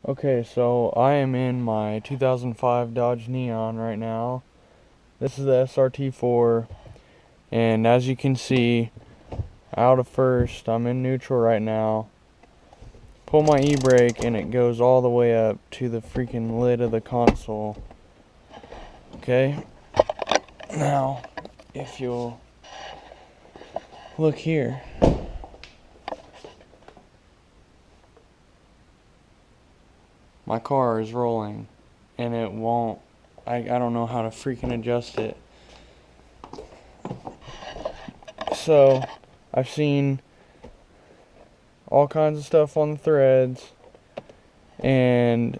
Okay, so I am in my 2005 Dodge Neon right now. This is the Srt-4, and as you can see, out of first, I'm in neutral right now. Pull my e-brake and it goes all the way up to the freaking lid of the console. Okay, now if you'll look here, my car is rolling and it won't. I don't know how to freaking adjust it. So I've seen all kinds of stuff on the threads, and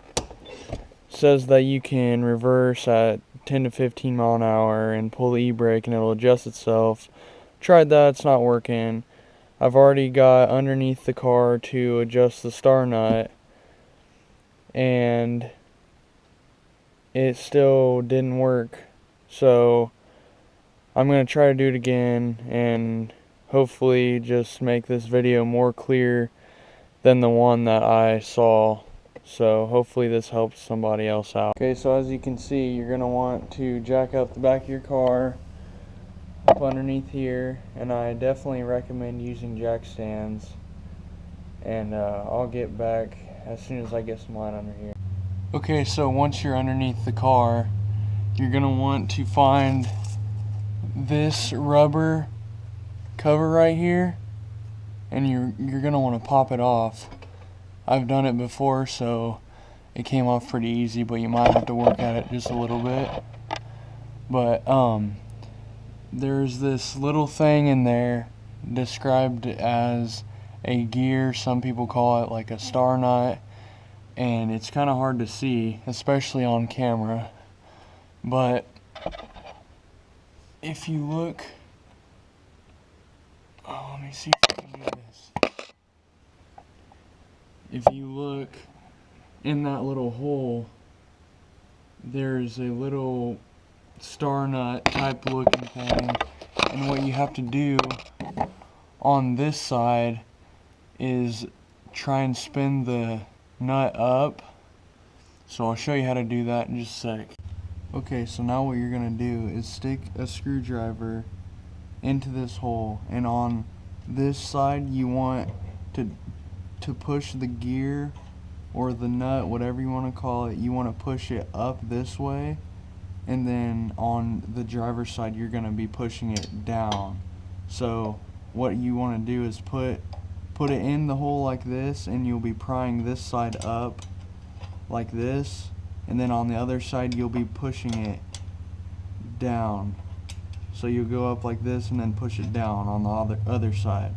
says that you can reverse at 10 to 15 mile an hour and pull the e-brake and it'll adjust itself. Tried that, it's not working. I've already got underneath the car to adjust the star nut, and it still didn't work. So I'm going to try to do it again and hopefully just make this video more clear than the one that I saw. So hopefully this helps somebody else out. Okay, so as you can see, you're going to want to jack up the back of your car up underneath here, and I definitely recommend using jack stands. And I'll get back as soon as I get some light under here. Okay, so once you're underneath the car, you're going to want to find this rubber cover right here, and you're going to want to pop it off. I've done it before, so it came off pretty easy, but you might have to work at it just a little bit. But there's this little thing in there described as a gear. Some people call it like a star nut, and it's kind of hard to see, especially on camera. But if you look, let me see if I can do this. If you look in that little hole, there's a little star nut type looking thing, and what you have to do on this side is try and spin the nut up. So I'll show you how to do that in just a sec. Okay, so now what you're gonna do is stick a screwdriver into this hole, and on this side you want to push the gear or the nut, whatever you want to call it, you want to push it up this way, and then on the driver's side you're going to be pushing it down. So what you want to do is put it in the hole like this, and you'll be prying this side up like this, and then on the other side you'll be pushing it down. So you'll go up like this and then push it down on the other side.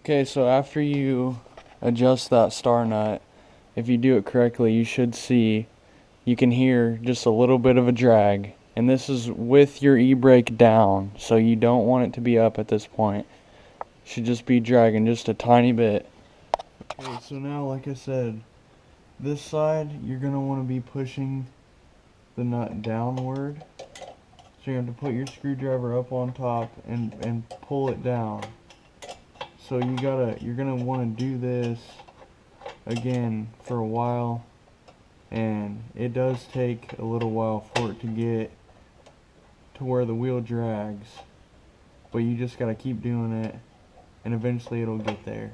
Okay, so after you adjust that star nut, if you do it correctly, you should see, you can hear just a little bit of a drag, and this is with your e-brake down, so you don't want it to be up at this point. It should just be dragging just a tiny bit. Okay, so now, like I said, this side you're going to want to be pushing the nut downward, so you have to put your screwdriver up on top and pull it down. So you're gonna want to do this again for a while, and it does take a little while for it to get to where the wheel drags, but you just gotta keep doing it, and eventually it'll get there.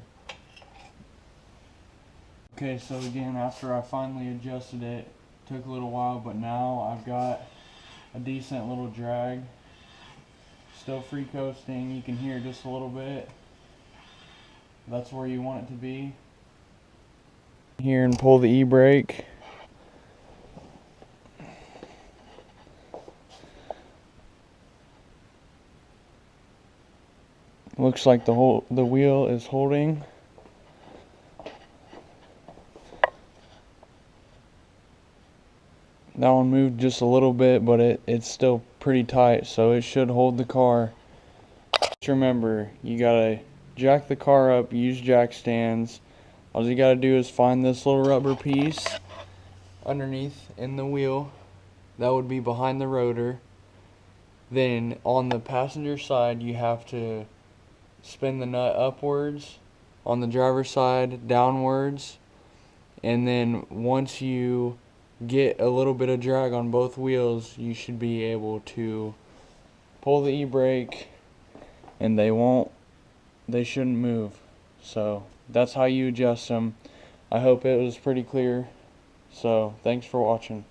Okay, so again, after I finally adjusted it, took a little while, but now I've got a decent little drag. Still free coasting, you can hear just a little bit. That's where you want it to be. Here, and pull the e-brake. Looks like the wheel is holding. That one moved just a little bit, but it's still pretty tight, so it should hold the car. Just remember, you gotta jack the car up, use jack stands. All you gotta do is find this little rubber piece underneath in the wheel. That would be behind the rotor. Then on the passenger side, you have to spin the nut upwards. On the driver's side, downwards. and then once you get a little bit of drag on both wheels, you should be able to pull the e-brake and they shouldn't move. So that's how you adjust them. I hope it was pretty clear. So thanks for watching.